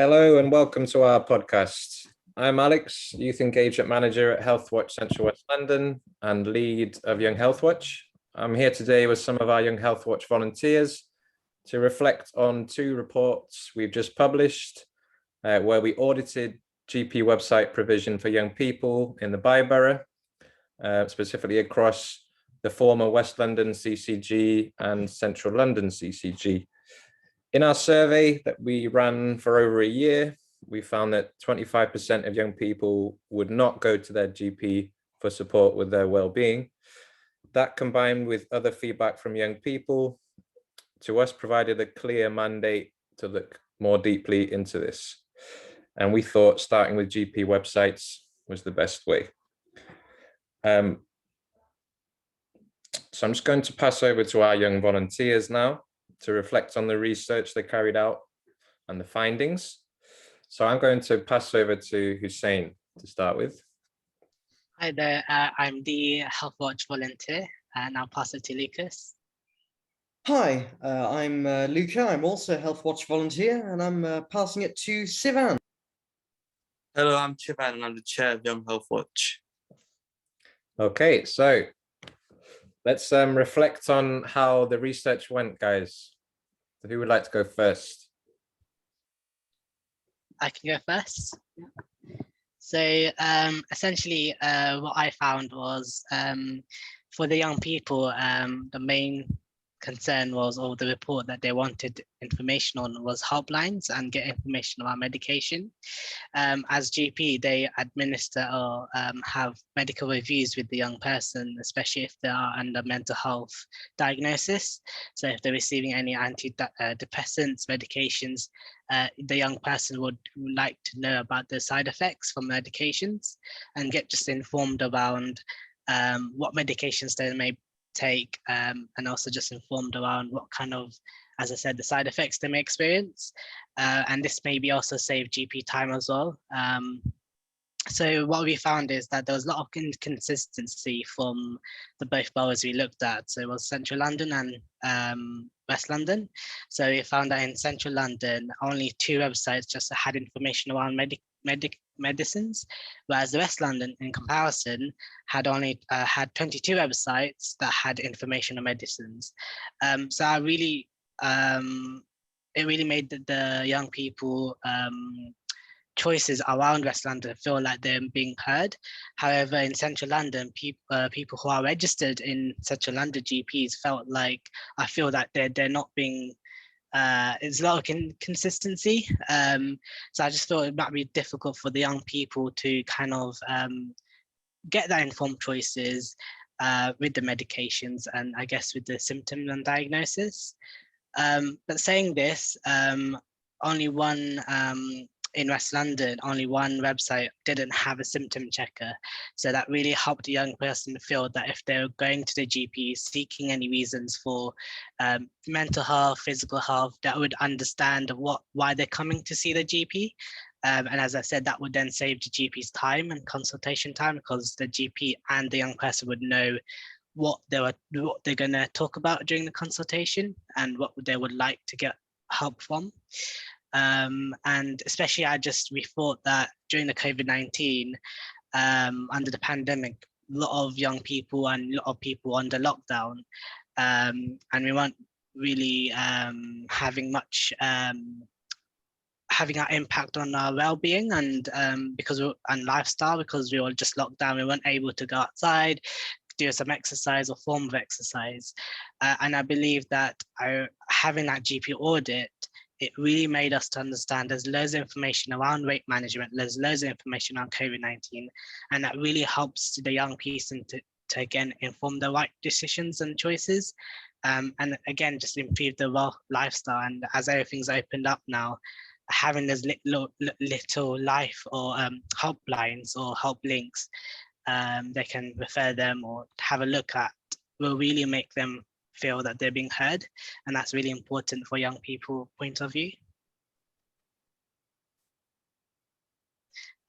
Hello and welcome to our podcast. I'm Alex, Youth Engagement Manager at Healthwatch Central West London and lead of Young Healthwatch. I'm here today with some of our Young Healthwatch volunteers to reflect on two reports we've just published where we audited GP website provision for young people in the Borough, specifically across the former West London CCG and Central London CCG. In our survey that we ran for over a year, we found that 25% of young people would not go to their GP for support with their well-being. That, combined with other feedback from young people, to us provided a clear mandate to look more deeply into this. And we thought starting with GP websites was the best way. So I'm just going to pass over to our young volunteers now to reflect on the research they carried out and the findings. So I'm going to pass over to Hussein to start with. Hi there, I'm the Healthwatch volunteer, and I'll pass it to Lucas. Hi, I'm Luca. I'm also a Healthwatch volunteer, and I'm passing it to Sivan. Hello, I'm Chivan, and I'm the chair of Young Healthwatch. Okay, so let's reflect on how the research went, guys. So who would like to go first? I can go first. So essentially what I found was for the young people, the main concern was, or the report that they wanted information on, was helplines and get information about medication. As GP, they administer or have medical reviews with the young person, especially if they are under mental health diagnosis. So if they're receiving any antidepressants, medications, the young person would like to know about the side effects from medications and get just informed around what medications they may take, and also just informed around what kind of, as I said, the side effects they may experience. And this maybe also save GP time as well. So what we found is that there was a lot of inconsistency from the both boroughs we looked at. So it was Central London and West London. So we found that in Central London, only 2 websites just had information around medicines, whereas the West London, in comparison, had only had 22 websites that had information on medicines. So I really, it really made the young people choices around West London feel like they're being heard. However, in Central London, people who are registered in Central London GPs felt like, I feel that they're not being, it's a lot of inconsistency. So I just thought it might be difficult for the young people to kind of get that informed choices with the medications and I guess with the symptoms and diagnosis. But saying this, only one, in West London, only one website didn't have a symptom checker. So that really helped the young person feel that if they're going to the GP seeking any reasons for mental health, physical health, that would understand why they're coming to see the GP. And as I said, that would then save the GP's time and consultation time, because the GP and the young person would know what they're going to talk about during the consultation and what they would like to get help from. And especially we thought that during the COVID-19, under the pandemic, a lot of young people and a lot of people under lockdown, and we weren't really having much having an impact on our well-being and lifestyle, because we were just locked down. We weren't able to go outside, do some exercise or form of exercise, and I believe that having that GP audit, it really made us to understand there's loads of information around weight management, there's loads of information on COVID-19, and that really helps the young person to again inform the right decisions and choices, and again just improve the lifestyle. And as everything's opened up now, having those little life or helplines or help links, they can refer them or have a look at, will really make them feel that they're being heard, and that's really important for young people point of view.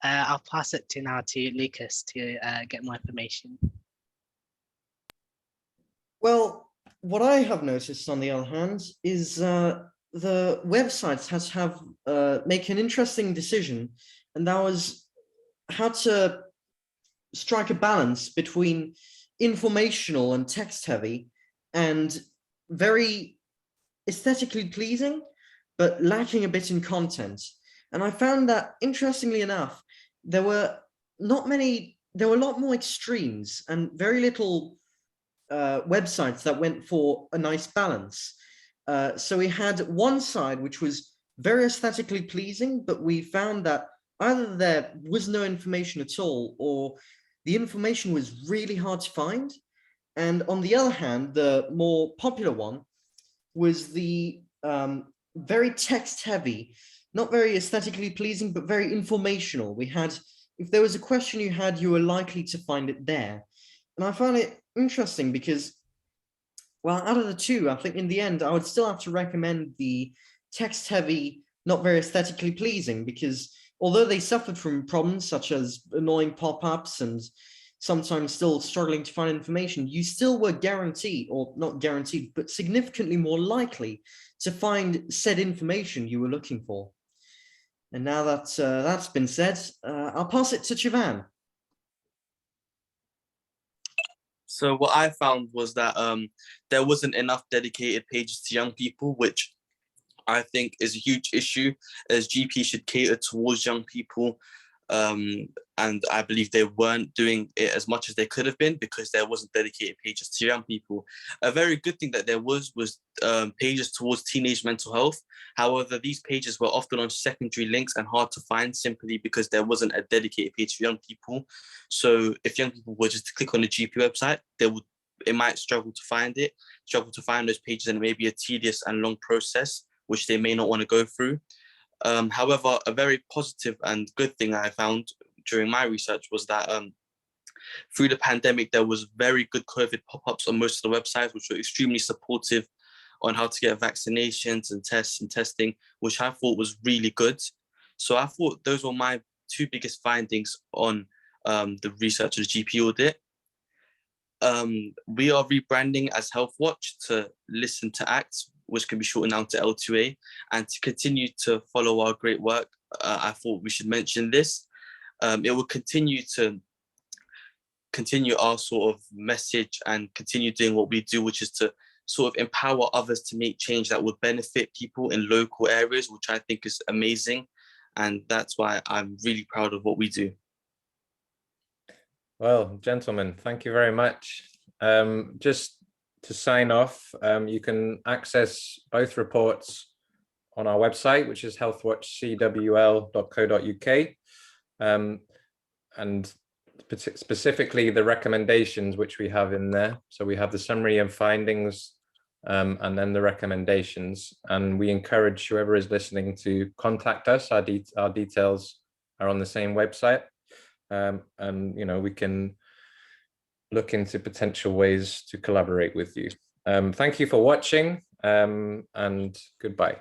I'll pass it now to Lucas to get more information. Well, what I have noticed, on the other hand, is the websites had to have make an interesting decision, and that was how to strike a balance between informational and text heavy and very aesthetically pleasing, but lacking a bit in content. And I found that, interestingly enough, there were a lot more extremes and very little websites that went for a nice balance. So we had one side which was very aesthetically pleasing, but we found that either there was no information at all, or the information was really hard to find. And on the other hand, the more popular one was the very text heavy, not very aesthetically pleasing, but very informational. We had, if there was a question you had, you were likely to find it there. And I found it interesting because, well, out of the two, I think in the end, I would still have to recommend the text heavy, not very aesthetically pleasing, because although they suffered from problems such as annoying pop-ups and sometimes still struggling to find information, you still were guaranteed, or not guaranteed, but significantly more likely to find said information you were looking for. And now that that's been said, I'll pass it to Chivan. So what I found was that there wasn't enough dedicated pages to young people, which I think is a huge issue, as GP should cater towards young people. And I believe they weren't doing it as much as they could have been because there wasn't dedicated pages to young people. A very good thing that there was pages towards teenage mental health. However, these pages were often on secondary links and hard to find simply because there wasn't a dedicated page for young people. So if young people were just to click on the GP website, it might struggle to find those pages, and it may be a tedious and long process, which they may not want to go through. However, a very positive and good thing I found during my research was that through the pandemic, there was very good COVID pop-ups on most of the websites, which were extremely supportive on how to get vaccinations and tests and testing, which I thought was really good. So I thought those were my two biggest findings on the research of the GP audit. We are rebranding as Healthwatch to Listen to Act, which can be shortened down to L2A, and to continue to follow our great work, I thought we should mention this. It will continue our sort of message and continue doing what we do, which is to sort of empower others to make change that would benefit people in local areas, which I think is amazing. And that's why I'm really proud of what we do. Well, gentlemen, thank you very much. Just to sign off, you can access both reports on our website, which is healthwatchcwl.co.uk, and specifically the recommendations which we have in there. So we have the summary and findings, and then the recommendations. And we encourage whoever is listening to contact us. Our details are on the same website, and we can look into potential ways to collaborate with you. Thank you for watching, and goodbye.